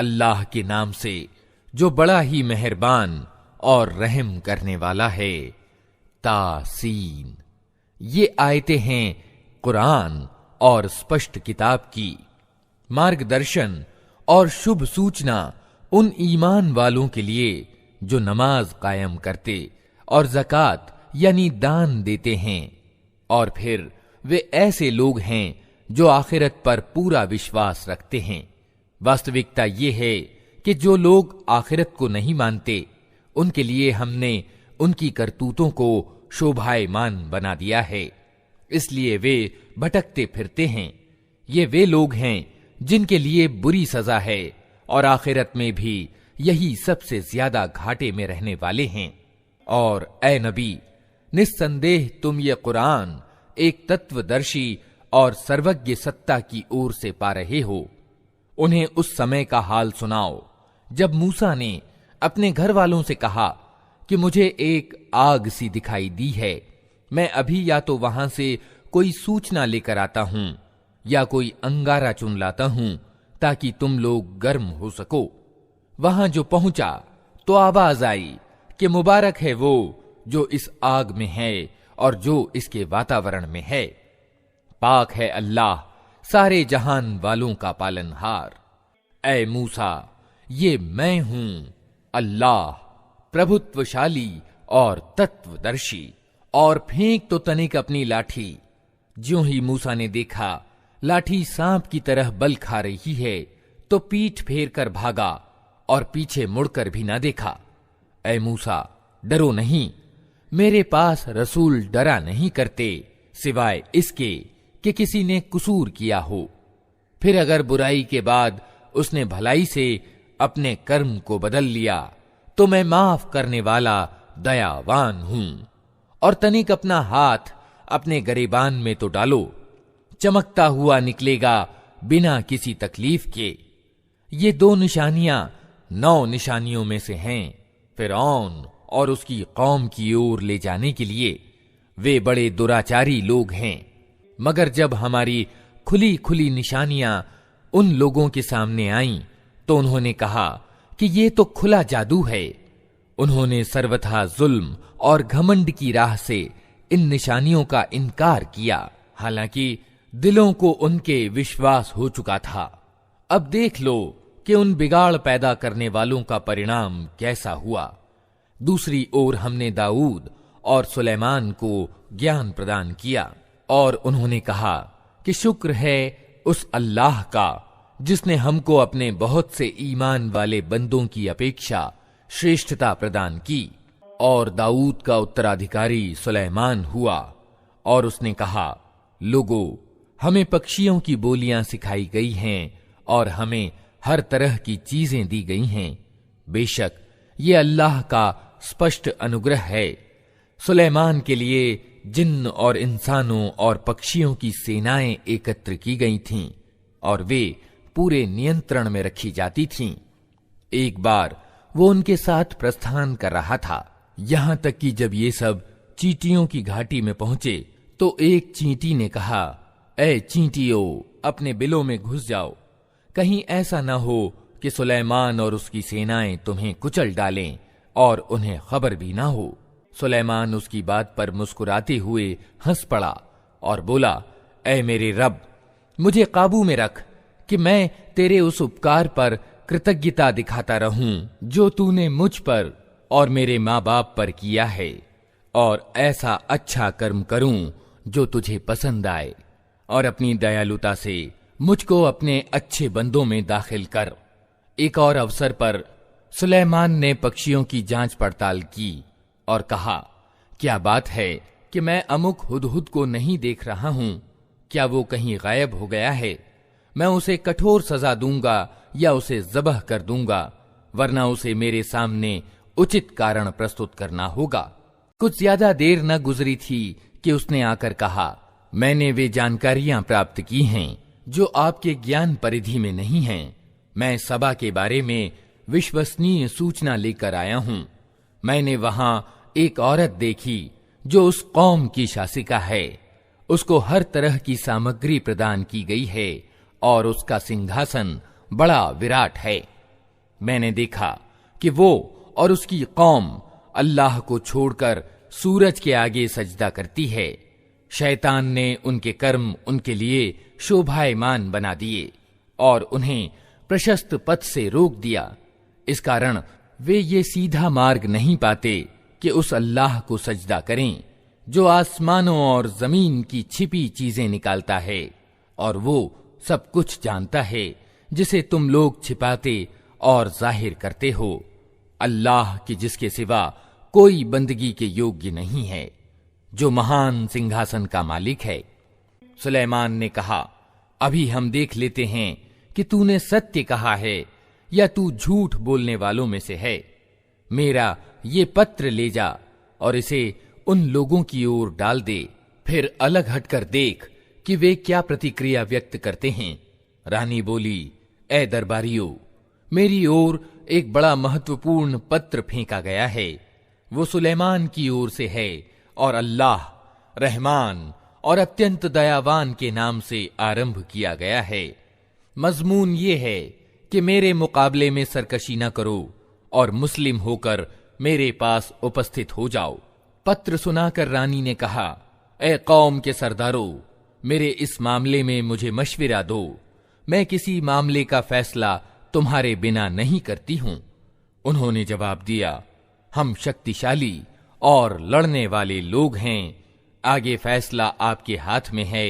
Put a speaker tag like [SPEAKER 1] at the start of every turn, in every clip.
[SPEAKER 1] अल्लाह के नाम से जो बड़ा ही मेहरबान और रहम करने वाला है। तासीन। ये आयतें हैं कुरान और स्पष्ट किताब की, मार्गदर्शन और शुभ सूचना उन ईमान वालों के लिए जो नमाज कायम करते और ज़कात यानी दान देते हैं, और फिर वे ऐसे लोग हैं जो आखिरत पर पूरा विश्वास रखते हैं। वास्तविकता ये है कि जो लोग आखिरत को नहीं मानते, उनके लिए हमने उनकी करतूतों को शोभायमान बना दिया है, इसलिए वे भटकते फिरते हैं। ये वे लोग हैं जिनके लिए बुरी सजा है और आखिरत में भी यही सबसे ज्यादा घाटे में रहने वाले हैं। और ए नबी, निस्संदेह तुम ये कुरान एक तत्वदर्शी और सर्वज्ञ सत्ता की ओर से पा रहे हो। उन्हें उस समय का हाल सुनाओ जब मूसा ने अपने घर वालों से कहा कि मुझे एक आग सी दिखाई दी है, मैं अभी या तो वहां से कोई सूचना लेकर आता हूं या कोई अंगारा चुन लाता हूं ताकि तुम लोग गर्म हो सको। वहां जो पहुंचा तो आवाज आई कि मुबारक है वो जो इस आग में है और जो इसके वातावरण में है। पाक है अल्लाह सारे जहान वालों का पालनहार। ऐ मूसा, ये मैं हूं अल्लाह, प्रभुत्वशाली और तत्वदर्शी। और फेंक तो तनिक अपनी लाठी। ज्यों ही मूसा ने देखा लाठी सांप की तरह बल खा रही है, तो पीठ फेर कर भागा और पीछे मुड़कर भी ना देखा। ऐ मूसा, डरो नहीं, मेरे पास रसूल डरा नहीं करते सिवाय इसके कि किसी ने कसूर किया हो, फिर अगर बुराई के बाद उसने भलाई से अपने कर्म को बदल लिया तो मैं माफ करने वाला दयावान हूं। और तनिक अपना हाथ अपने गरेबान में तो डालो, चमकता हुआ निकलेगा बिना किसी तकलीफ के। ये 2 निशानियां 9 निशानियों में से हैं। फिरौन और उसकी कौम की ओर ले जाने के लिए वे बड़े दुराचारी लोग हैं। मगर जब हमारी खुली खुली निशानियां उन लोगों के सामने आईं, तो उन्होंने कहा कि ये तो खुला जादू है। उन्होंने सर्वथा जुल्म और घमंड की राह से इन निशानियों का इनकार किया, हालांकि दिलों को उनके विश्वास हो चुका था। अब देख लो कि उन बिगाड़ पैदा करने वालों का परिणाम कैसा हुआ। दूसरी ओर हमने दाऊद और सुलेमान को ज्ञान प्रदान किया, और उन्होंने कहा कि शुक्र है उस अल्लाह का जिसने हमको अपने बहुत से ईमान वाले बंदों की अपेक्षा श्रेष्ठता प्रदान की। और दाऊद का उत्तराधिकारी सुलेमान हुआ, और उसने कहा, लोगों, हमें पक्षियों की बोलियां सिखाई गई हैं और हमें हर तरह की चीजें दी गई हैं। बेशक ये अल्लाह का स्पष्ट अनुग्रह है। सुलेमान के लिए जिन्न और इंसानों और पक्षियों की सेनाएं एकत्र की गई थीं और वे पूरे नियंत्रण में रखी जाती थीं। एक बार वो उनके साथ प्रस्थान कर रहा था, यहां तक कि जब ये सब चींटियों की घाटी में पहुंचे तो एक चींटी ने कहा, ऐ चींटियों, अपने बिलों में घुस जाओ, कहीं ऐसा न हो कि सुलेमान और उसकी सेनाएं तुम्हें कुचल डालें और उन्हें खबर भी ना हो। सुलेमान उसकी बात पर मुस्कुराते हुए हंस पड़ा और बोला, ऐ मेरे रब, मुझे काबू में रख कि मैं तेरे उस उपकार पर कृतज्ञता दिखाता रहूं जो तूने मुझ पर और मेरे माँ बाप पर किया है, और ऐसा अच्छा कर्म करूं जो तुझे पसंद आए, और अपनी दयालुता से मुझको अपने अच्छे बंदों में दाखिल कर। एक और अवसर पर सुलेमान ने पक्षियों की जांच पड़ताल की और कहा, क्या बात है कि मैं अमुक हुदहुद को नहीं देख रहा हूं, क्या वो कहीं गायब हो गया है? मैं उसे कठोर सजा दूंगा या उसे ज़बह कर दूंगा, वरना उसे मेरे सामने उचित कारण प्रस्तुत करना होगा। कुछ ज्यादा देर न गुजरी थी कि उसने आकर कहा, मैंने वे जानकारियां प्राप्त की हैं जो आपके ज्ञान परिधि में नहीं हैं। मैं सबा के बारे में विश्वसनीय सूचना लेकर आया हूं। मैंने वहां एक औरत देखी जो उस कौम की शासिका है। उसको हर तरह की सामग्री प्रदान की गई है और उसका सिंहासन बड़ा विराट है। मैंने देखा कि वो और उसकी कौम अल्लाह को छोड़कर सूरज के आगे सजदा करती है। शैतान ने उनके कर्म उनके लिए शोभायमान बना दिए और उन्हें प्रशस्त पथ से रोक दिया। इस कारण वे ये सीधा मार्ग नहीं पाते कि उस अल्लाह को सजदा करें जो आसमानों और जमीन की छिपी चीजें निकालता है, और वो सब कुछ जानता है जिसे तुम लोग छिपाते और जाहिर करते हो। अल्लाह की जिसके सिवा कोई बंदगी के योग्य नहीं है, जो महान सिंहासन का मालिक है। सुलेमान ने कहा, अभी हम देख लेते हैं कि तूने सत्य कहा है या तू झूठ बोलने वालों में से है। मेरा ये पत्र ले जा और इसे उन लोगों की ओर डाल दे, फिर अलग हटकर देख कि वे क्या प्रतिक्रिया व्यक्त करते हैं। रानी बोली, ए दरबारियों, मेरी ओर एक बड़ा महत्वपूर्ण पत्र फेंका गया है। वो सुलेमान की ओर से है और अल्लाह रहमान और अत्यंत दयावान के नाम से आरंभ किया गया है। मजमून ये है कि मेरे मुकाबले में सरकशी न करो और मुस्लिम होकर मेरे पास उपस्थित हो जाओ। पत्र सुनाकर रानी ने कहा, ए कौम के सरदारों, मेरे इस मामले में मुझे मशविरा दो। मैं किसी मामले का फैसला तुम्हारे बिना नहीं करती हूं। उन्होंने जवाब दिया, हम शक्तिशाली और लड़ने वाले लोग हैं। आगे फैसला आपके हाथ में है।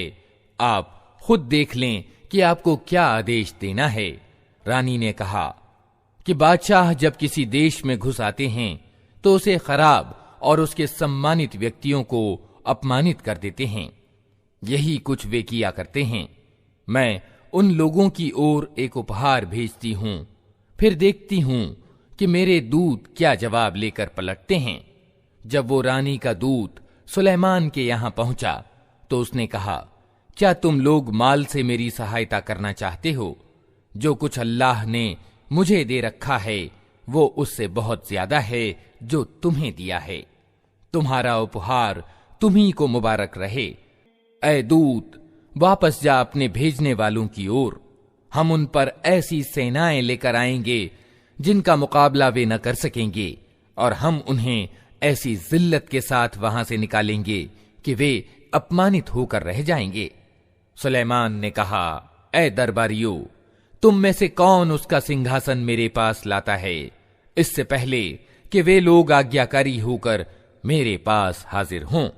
[SPEAKER 1] आप खुद देख लें कि आपको क्या आदेश देना है। रानी ने कहा कि बादशाह जब किसी देश में घुस आते हैं तो उसे खराब और उसके सम्मानित व्यक्तियों को अपमानित कर देते हैं। यही कुछ वे किया करते हैं। मैं उन लोगों की ओर एक उपहार भेजती हूं, फिर देखती हूं कि मेरे दूत क्या जवाब लेकर पलटते हैं। जब वो रानी का दूत सुलेमान के यहां पहुंचा तो उसने कहा, क्या तुम लोग माल से मेरी सहायता करना चाहते हो? जो कुछ अल्लाह ने मुझे दे रखा है वो उससे बहुत ज्यादा है जो तुम्हें दिया है। तुम्हारा उपहार तुम्ही को मुबारक रहे। ऐ दूत, वापस जा अपने भेजने वालों की ओर। हम उन पर ऐसी सेनाएं लेकर आएंगे जिनका मुकाबला वे न कर सकेंगे, और हम उन्हें ऐसी जिल्लत के साथ वहां से निकालेंगे कि वे अपमानित होकर रह जाएंगे। सुलेमान ने कहा, ऐ दरबारियों, तुम में से कौन उसका सिंहासन मेरे पास लाता है, इससे पहले कि वे लोग आज्ञाकारी होकर मेरे पास हाजिर हों।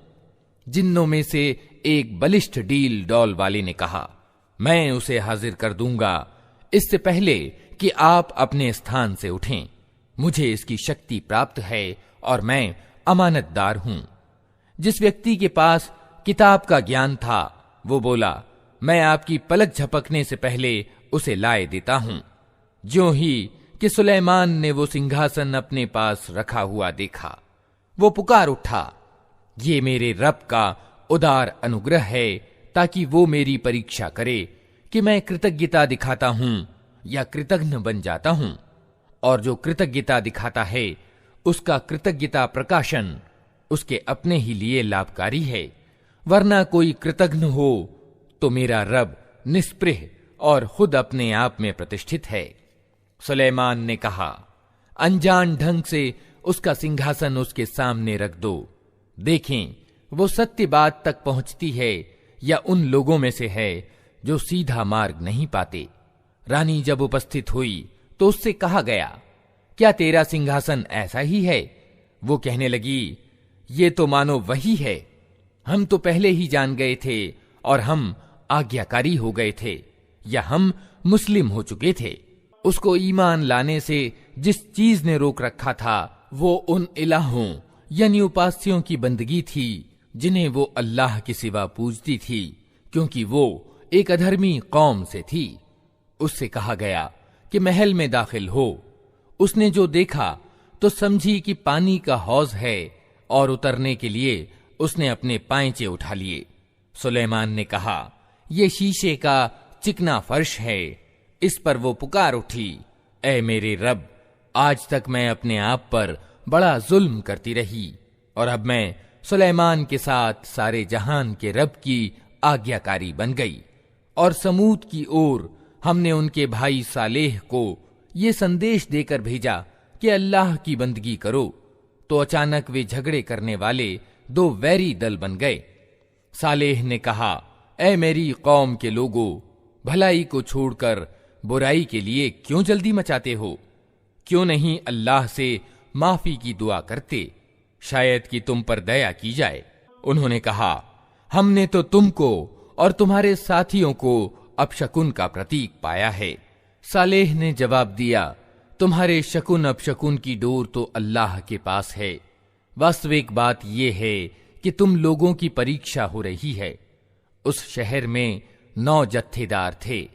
[SPEAKER 1] जिन्नों में से एक बलिष्ठ डील डॉल वाले ने कहा, मैं उसे हाजिर कर दूंगा इससे पहले कि आप अपने स्थान से उठें। मुझे इसकी शक्ति प्राप्त है और मैं अमानतदार हूं। जिस व्यक्ति के पास किताब का ज्ञान था वो बोला, मैं आपकी पलक झपकने से पहले उसे लाए देता हूं। ज्यों ही कि सुलेमान ने वो सिंहासन अपने पास रखा हुआ देखा, वो पुकार उठा, ये मेरे रब का उदार अनुग्रह है, ताकि वो मेरी परीक्षा करे कि मैं कृतज्ञता दिखाता हूं या कृतघ्न बन जाता हूं। और जो कृतज्ञता दिखाता है उसका कृतज्ञता प्रकाशन उसके अपने ही लिए लाभकारी है, वरना कोई कृतघ्न हो तो मेरा रब निष्पृह और खुद अपने आप में प्रतिष्ठित है। सुलेमान ने कहा, अनजान ढंग से उसका सिंहासन उसके सामने रख दो। देखें वो सत्य बात तक पहुंचती है या उन लोगों में से है जो सीधा मार्ग नहीं पाते। रानी जब उपस्थित हुई तो उससे कहा गया, क्या तेरा सिंहासन ऐसा ही है? वो कहने लगी, ये तो मानो वही है। हम तो पहले ही जान गए थे और हम आज्ञाकारी हो गए थे, या हम मुस्लिम हो चुके थे। उसको ईमान लाने से जिस चीज ने रोक रखा था वो उन इलाहों यानी उपास्यों की बंदगी थी जिन्हें वो अल्लाह के सिवा पूजती थी, क्योंकि वो एक अधर्मी कौम से थी। उससे कहा गया कि महल में दाखिल हो। उसने जो देखा तो समझी कि पानी का हौज है और उतरने के लिए उसने अपने पांचे उठा लिए। सुलेमान ने कहा, ये शीशे का चिकना फर्श है। इस पर वो पुकार उठी, ऐ मेरे रब, आज तक मैं अपने आप पर बड़ा जुल्म करती रही और अब मैं सुलेमान के साथ सारे जहान के रब की आज्ञाकारी बन गई। और समूद की ओर हमने उनके भाई सालेह को ये संदेश देकर भेजा कि अल्लाह की बंदगी करो, तो अचानक वे झगड़े करने वाले दो वैरी दल बन गए। सालेह ने कहा, ऐ मेरी कौम के लोगों, भलाई को छोड़कर बुराई के लिए क्यों जल्दी मचाते हो? क्यों नहीं अल्लाह से माफी की दुआ करते, शायद कि तुम पर दया की जाए। उन्होंने कहा, हमने तो तुमको और तुम्हारे साथियों को अपशकुन का प्रतीक पाया है। सालेह ने जवाब दिया, तुम्हारे शकुन अपशकुन की डोर तो अल्लाह के पास है। वास्तविक बात यह है कि तुम लोगों की परीक्षा हो रही है। उस शहर में 9 जत्थेदार थे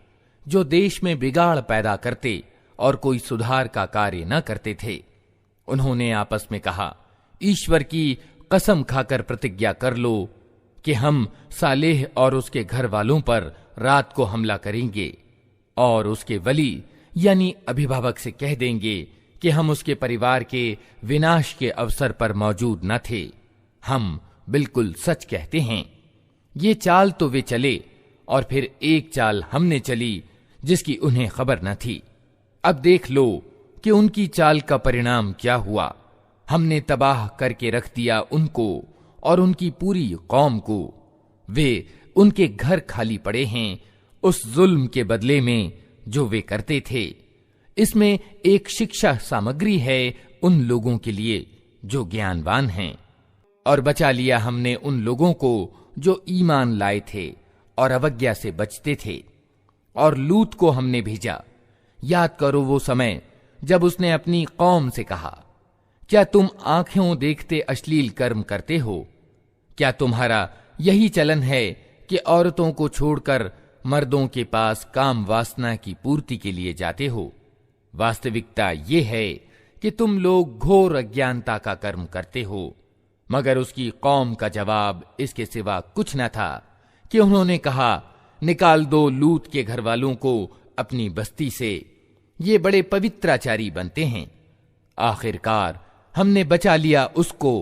[SPEAKER 1] जो देश में बिगाड़ पैदा करते और कोई सुधार का कार्य न करते थे। उन्होंने आपस में कहा, ईश्वर की कसम खाकर प्रतिज्ञा कर लो कि हम सालेह और उसके घर वालों पर रात को हमला करेंगे और उसके वली यानी अभिभावक से कह देंगे कि हम उसके परिवार के विनाश के अवसर पर मौजूद न थे। हम बिल्कुल सच कहते हैं। ये चाल तो वे चले और फिर एक चाल हमने चली जिसकी उन्हें खबर न थी। अब देख लो कि उनकी चाल का परिणाम क्या हुआ। हमने तबाह करके रख दिया उनको और उनकी पूरी कौम को। वे उनके घर खाली पड़े हैं उस जुल्म के बदले में जो वे करते थे। इसमें एक शिक्षा सामग्री है उन लोगों के लिए जो ज्ञानवान हैं। और बचा लिया हमने उन लोगों को जो ईमान लाए थे और अवज्ञा से बचते थे। और लूत को हमने भेजा। याद करो वो समय जब उसने अपनी कौम से कहा, क्या तुम आंखों देखते अश्लील कर्म करते हो? क्या तुम्हारा यही चलन है कि औरतों को छोड़कर मर्दों के पास काम वासना की पूर्ति के लिए जाते हो? वास्तविकता ये है कि तुम लोग घोर अज्ञानता का कर्म करते हो। मगर उसकी कौम का जवाब इसके सिवा कुछ न था कि उन्होंने कहा, निकाल दो लूत के घर वालों को अपनी बस्ती से, ये बड़े पवित्राचारी बनते हैं। आखिरकार हमने बचा लिया उसको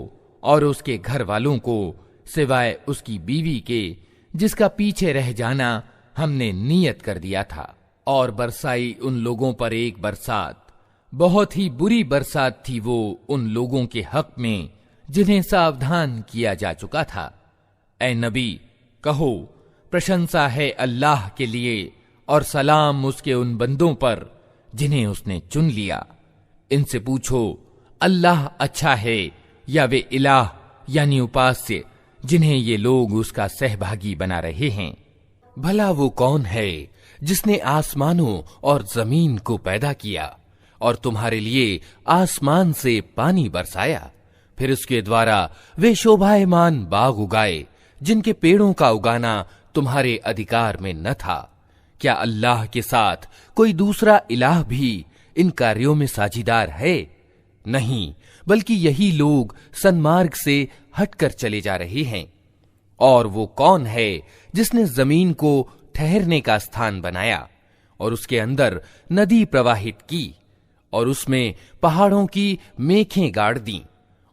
[SPEAKER 1] और उसके घर वालों को सिवाय उसकी बीवी के, जिसका पीछे रह जाना हमने नियत कर दिया था। और बरसाई उन लोगों पर एक बरसात, बहुत ही बुरी बरसात थी वो उन लोगों के हक में जिन्हें सावधान किया जा चुका था। ऐ नबी, कहो, प्रशंसा है अल्लाह के लिए और सलाम उसके उन बंदों पर जिन्हें उसने चुन लिया। इनसे पूछो, अल्लाह अच्छा है या वे इलाह यानी उपास्य जिन्हें ये लोग उसका सहभागी बना रहे हैं? भला वो कौन है जिसने आसमानों और जमीन को पैदा किया और तुम्हारे लिए आसमान से पानी बरसाया, फिर उसके द्वारा वे शोभायमान बाग उगाए जिनके पेड़ों का उगाना तुम्हारे अधिकार में न था। क्या अल्लाह के साथ कोई दूसरा इलाह भी इन कार्यों में साझीदार है? नहीं, बल्कि यही लोग सन्मार्ग से हटकर चले जा रहे हैं। और वो कौन है जिसने जमीन को ठहरने का स्थान बनाया और उसके अंदर नदी प्रवाहित की और उसमें पहाड़ों की मेखें गाड़ दी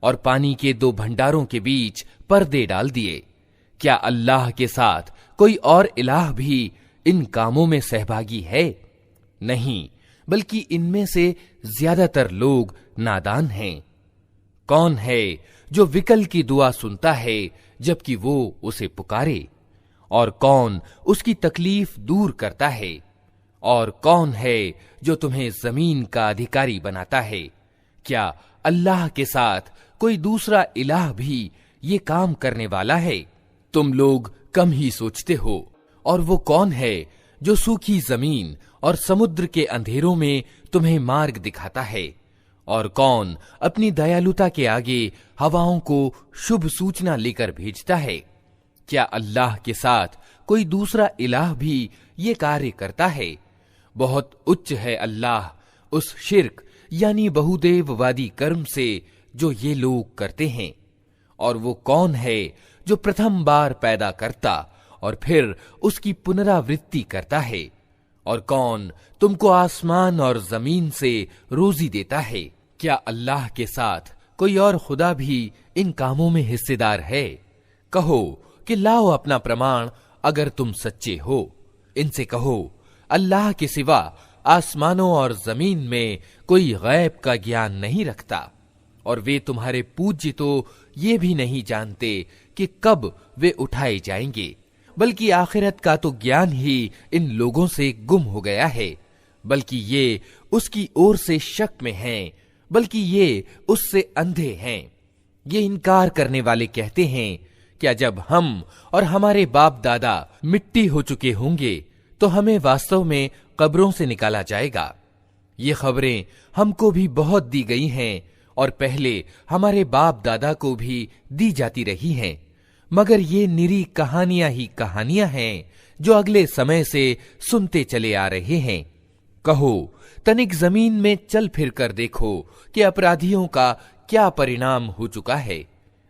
[SPEAKER 1] और पानी के 2 भंडारों के बीच पर्दे डाल दिए? क्या अल्लाह के साथ कोई और इलाह भी इन कामों में सहभागी है? नहीं, बल्कि इनमें से ज्यादातर लोग नादान हैं। कौन है जो विकल की दुआ सुनता है जबकि वो उसे पुकारे? और कौन उसकी तकलीफ दूर करता है? और कौन है जो तुम्हें जमीन का अधिकारी बनाता है? क्या अल्लाह के साथ कोई दूसरा इलाह भी ये काम करने वाला है? तुम लोग कम ही सोचते हो। और वो कौन है जो सूखी जमीन और समुद्र के अंधेरों में तुम्हें मार्ग दिखाता है? और कौन अपनी दयालुता के आगे हवाओं को शुभ सूचना लेकर भेजता है? क्या अल्लाह के साथ कोई दूसरा इलाह भी ये कार्य करता है? बहुत उच्च है अल्लाह उस शिर्क यानी बहुदेववादी कर्म से जो ये लोग करते हैं। और वो कौन है जो प्रथम बार पैदा करता और फिर उसकी पुनरावृत्ति करता है? और कौन तुमको आसमान और जमीन से रोजी देता है? क्या अल्लाह के साथ कोई और खुदा भी इन कामों में हिस्सेदार है? कहो कि लाओ अपना प्रमाण अगर तुम सच्चे हो। इनसे कहो, अल्लाह के सिवा आसमानों और जमीन में कोई गैब का ज्ञान नहीं रखता, और वे तुम्हारे पूज्य तो ये भी नहीं जानते कि कब वे उठाए जाएंगे, बल्कि आखिरत का तो ज्ञान ही इन लोगों से गुम हो गया है। बल्कि ये उसकी ओर से शक में हैं, बल्कि ये उससे अंधे हैं। ये इनकार करने वाले कहते हैं, क्या जब हम और हमारे बाप दादा मिट्टी हो चुके होंगे तो हमें वास्तव में कब्रों से निकाला जाएगा? ये खबरें हमको भी बहुत दी गई हैं और पहले हमारे बाप दादा को भी दी जाती रही हैं, मगर ये निरी कहानियां ही कहानियां हैं जो अगले समय से सुनते चले आ रहे हैं। कहो, तनिक जमीन में चल फिर कर देखो कि अपराधियों का क्या परिणाम हो चुका है।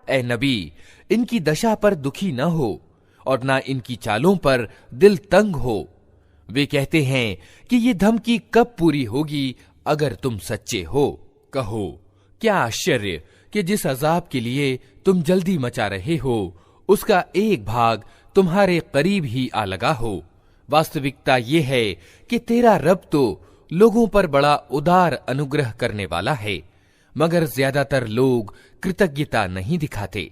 [SPEAKER 1] ए नबी, इनकी दशा पर दुखी न हो और ना इनकी चालों पर दिल तंग हो। वे कहते हैं कि ये धमकी कब पूरी होगी अगर तुम सच्चे हो। कहो, क्या आश्चर्य कि जिस अजाब के लिए तुम जल्दी मचा रहे हो उसका एक भाग तुम्हारे करीब ही आ लगा हो। वास्तविकता ये है कि तेरा रब तो लोगों पर बड़ा उदार अनुग्रह करने वाला है, मगर ज्यादातर लोग कृतज्ञता नहीं दिखाते।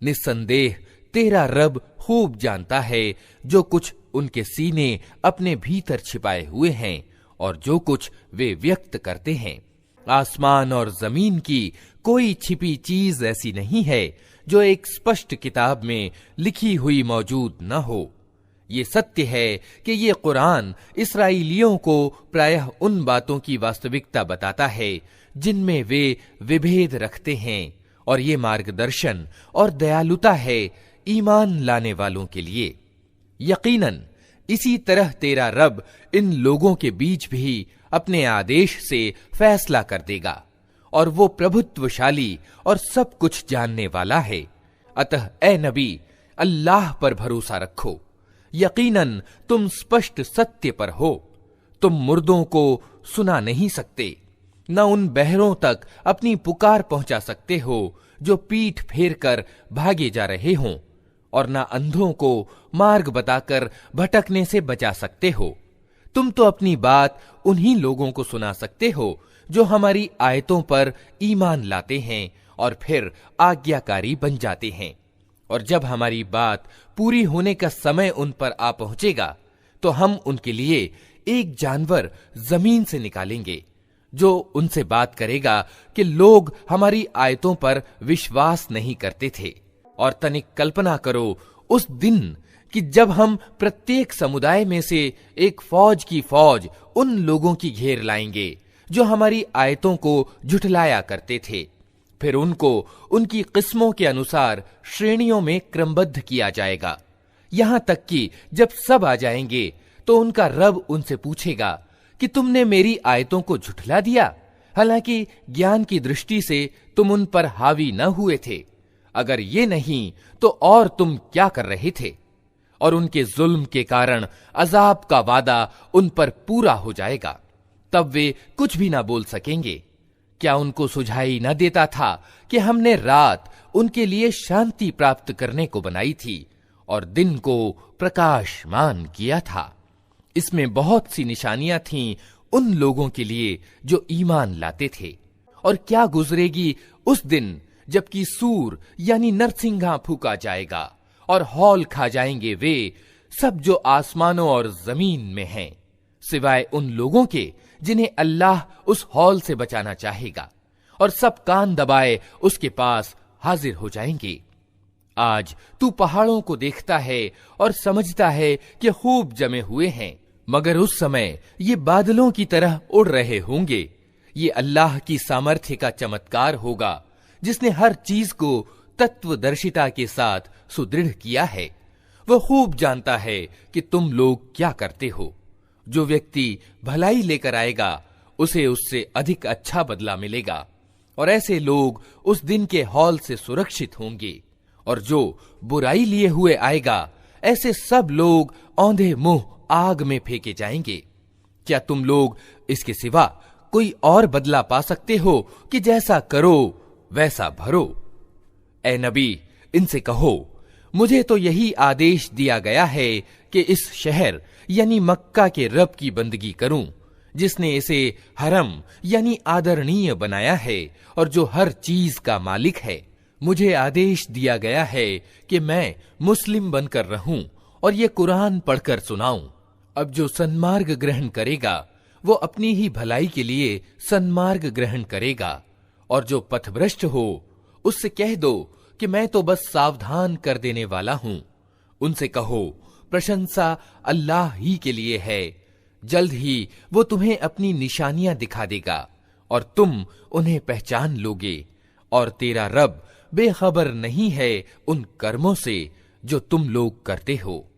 [SPEAKER 1] निस्संदेह तेरा रब खूब जानता है जो कुछ उनके सीने अपने भीतर छिपाए हुए हैं और जो कुछ वे व्यक्त करते हैं। आसमान और जमीन की कोई छिपी चीज ऐसी नहीं है जो एक स्पष्ट किताब में लिखी हुई मौजूद न हो। ये सत्य है कि ये कुरान इसराइलियों को प्रायः उन बातों की वास्तविकता बताता है जिनमें वे विभेद रखते हैं, और ये मार्गदर्शन और दयालुता है ईमान लाने वालों के लिए। यकीनन इसी तरह तेरा रब इन लोगों के बीच भी अपने आदेश से फैसला कर देगा, और वो प्रभुत्वशाली और सब कुछ जानने वाला है। अतः ए नबी, अल्लाह पर भरोसा रखो, यकीनन तुम स्पष्ट सत्य पर हो। तुम मुर्दों को सुना नहीं सकते, न उन बहरों तक अपनी पुकार पहुंचा सकते हो जो पीठ फेर कर भागे जा रहे हों, और न अंधों को मार्ग बताकर भटकने से बचा सकते हो। तुम तो अपनी बात उन्हीं लोगों को सुना सकते हो जो हमारी आयतों पर ईमान लाते हैं और फिर आज्ञाकारी बन जाते हैं। और जब हमारी बात पूरी होने का समय उन पर आ पहुंचेगा तो हम उनके लिए एक जानवर जमीन से निकालेंगे जो उनसे बात करेगा कि लोग हमारी आयतों पर विश्वास नहीं करते थे। और तनिक कल्पना करो उस दिन कि जब हम प्रत्येक समुदाय में से एक फौज की फौज उन लोगों की घेर लाएंगे जो हमारी आयतों को झुठलाया करते थे। फिर उनको उनकी किस्मों के अनुसार श्रेणियों में क्रमबद्ध किया जाएगा, यहां तक कि जब सब आ जाएंगे तो उनका रब उनसे पूछेगा कि तुमने मेरी आयतों को झुठला दिया, हालांकि ज्ञान की दृष्टि से तुम उन पर हावी न हुए थे। अगर ये नहीं तो और तुम क्या कर रहे थे? और उनके जुल्म के कारण अजाब का वादा उन पर पूरा हो जाएगा, तब वे कुछ भी ना बोल सकेंगे। क्या उनको सुझाई न देता था कि हमने रात उनके लिए शांति प्राप्त करने को बनाई थी और दिन को प्रकाशमान किया था? इसमें बहुत सी निशानियां थीं उन लोगों के लिए जो ईमान लाते थे। और क्या गुजरेगी उस दिन जबकि सूर यानी नरसिंघा फूका जाएगा और हौल खा जाएंगे वे सब जो आसमानों और जमीन में हैं, सिवाय उन लोगों के जिन्हें अल्लाह उस हौल से बचाना चाहेगा, और सब कान दबाए उसके पास हाजिर हो जाएंगे। आज तू पहाड़ों को देखता है और समझता है कि खूब जमे हुए हैं, मगर उस समय ये बादलों की तरह उड़ रहे होंगे। ये अल्लाह की सामर्थ्य का चमत्कार होगा जिसने हर चीज को तत्वदर्शिता के साथ सुदृढ़ किया है। वह खूब जानता है कि तुम लोग क्या करते हो। जो व्यक्ति भलाई लेकर आएगा उसे उससे अधिक अच्छा बदला मिलेगा, और ऐसे लोग उस दिन के हौल से सुरक्षित होंगे। और जो बुराई लिए हुए आएगा ऐसे सब लोग औंधे मुंह आग में फेंके जाएंगे। क्या तुम लोग इसके सिवा कोई और बदला पा सकते हो कि जैसा करो वैसा भरो? ए नबी, इनसे कहो, मुझे तो यही आदेश दिया गया है कि इस शहर यानी मक्का के रब की बंदगी करूं, जिसने इसे हरम यानी आदरणीय बनाया है और जो हर चीज का मालिक है। मुझे आदेश दिया गया है कि मैं मुस्लिम बनकर रहूं और ये कुरान पढ़कर सुनाऊं। अब जो सन्मार्ग ग्रहण करेगा वो अपनी ही भलाई के लिए सन्मार्ग ग्रहण करेगा, और जो पथभ्रष्ट हो उससे कह दो कि मैं तो बस सावधान कर देने वाला हूं। उनसे कहो, प्रशंसा अल्लाह ही के लिए है, जल्द ही वो तुम्हें अपनी निशानियां दिखा देगा और तुम उन्हें पहचान लोगे, और तेरा रब बेखबर नहीं है उन कर्मों से जो तुम लोग करते हो।